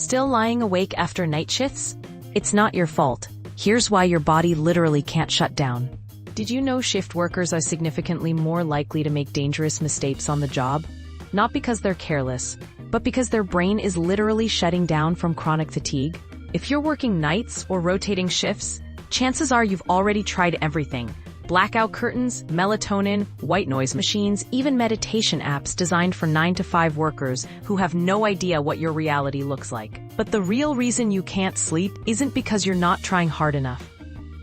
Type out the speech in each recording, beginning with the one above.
Still lying awake after night shifts? It's not your fault. Here's why your body literally can't shut down. Did you know shift workers are significantly more likely to make dangerous mistakes on the job? Not because they're careless, but because their brain is literally shutting down from chronic fatigue. If you're working nights or rotating shifts, chances are you've already tried everything. Blackout curtains, melatonin, white noise machines, even meditation apps designed for 9-to-5 workers who have no idea what your reality looks like. But the real reason you can't sleep isn't because you're not trying hard enough.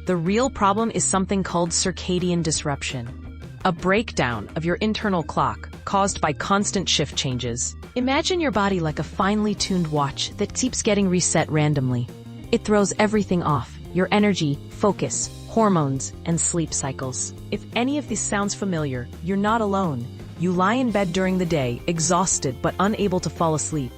The real problem is something called circadian disruption, a breakdown of your internal clock caused by constant shift changes. Imagine your body like a finely tuned watch that keeps getting reset randomly. It throws everything off: your energy, focus, hormones, and sleep cycles. If any of this sounds familiar, you're not alone. You lie in bed during the day, exhausted but unable to fall asleep.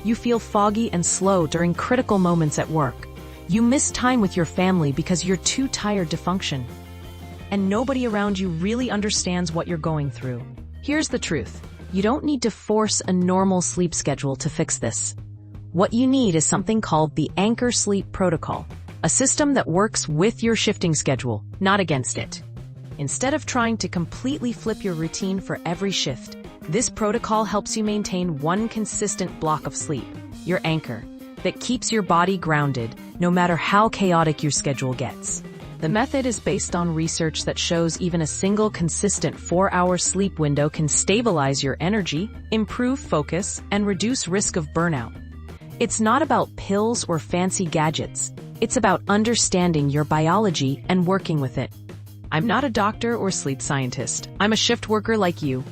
You feel foggy and slow during critical moments at work. You miss time with your family because you're too tired to function. And nobody around you really understands what you're going through. Here's the truth. You don't need to force a normal sleep schedule to fix this. What you need is something called the Anchor Sleep Protocol, a system that works with your shifting schedule, not against it. Instead of trying to completely flip your routine for every shift, this protocol helps you maintain one consistent block of sleep, your anchor, that keeps your body grounded no matter how chaotic your schedule gets. The method is based on research that shows even a single consistent 4-hour sleep window can stabilize your energy, improve focus, and reduce risk of burnout. It's not about pills or fancy gadgets. It's about understanding your biology and working with it. I'm not a doctor or sleep scientist. I'm a shift worker like you.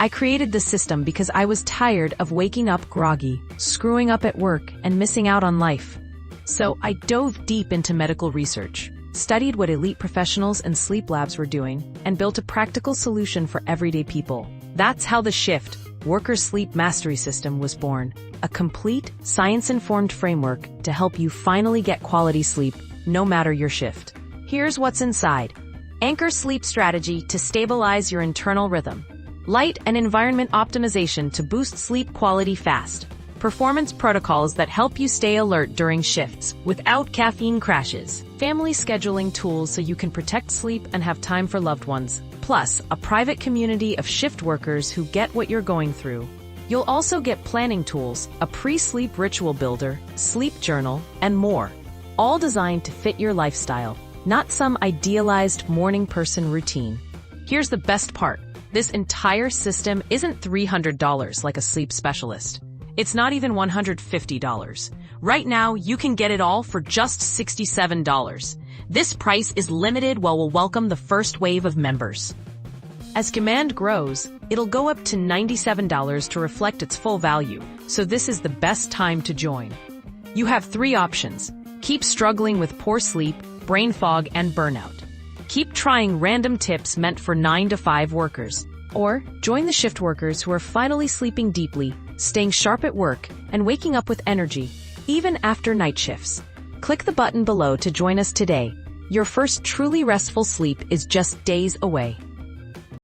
I created this system because I was tired of waking up groggy, screwing up at work, and missing out on life. So I dove deep into medical research, studied what elite professionals and sleep labs were doing, and built a practical solution for everyday people. That's how the Shift Worker Sleep Mastery System was born, a complete, science-informed framework to help you finally get quality sleep, no matter your shift. Here's what's inside. Anchor Sleep Strategy to stabilize your internal rhythm. Light and environment optimization to boost sleep quality fast. Performance protocols that help you stay alert during shifts without caffeine crashes. Family scheduling tools so you can protect sleep and have time for loved ones. Plus, a private community of shift workers who get what you're going through. You'll also get planning tools, a pre-sleep ritual builder, sleep journal, and more. All designed to fit your lifestyle, not some idealized morning person routine. Here's the best part. This entire system isn't $300 like a sleep specialist. It's not even $150. Right now, you can get it all for just $67. This price is limited while we'll welcome the first wave of members. As demand grows, it'll go up to $97 to reflect its full value, so this is the best time to join. You have 3 options. Keep struggling with poor sleep, brain fog, and burnout. Keep trying random tips meant for 9-to-5 workers. Or join the shift workers who are finally sleeping deeply, staying sharp at work, and waking up with energy, even after night shifts. Click the button below to join us today. Your first truly restful sleep is just days away.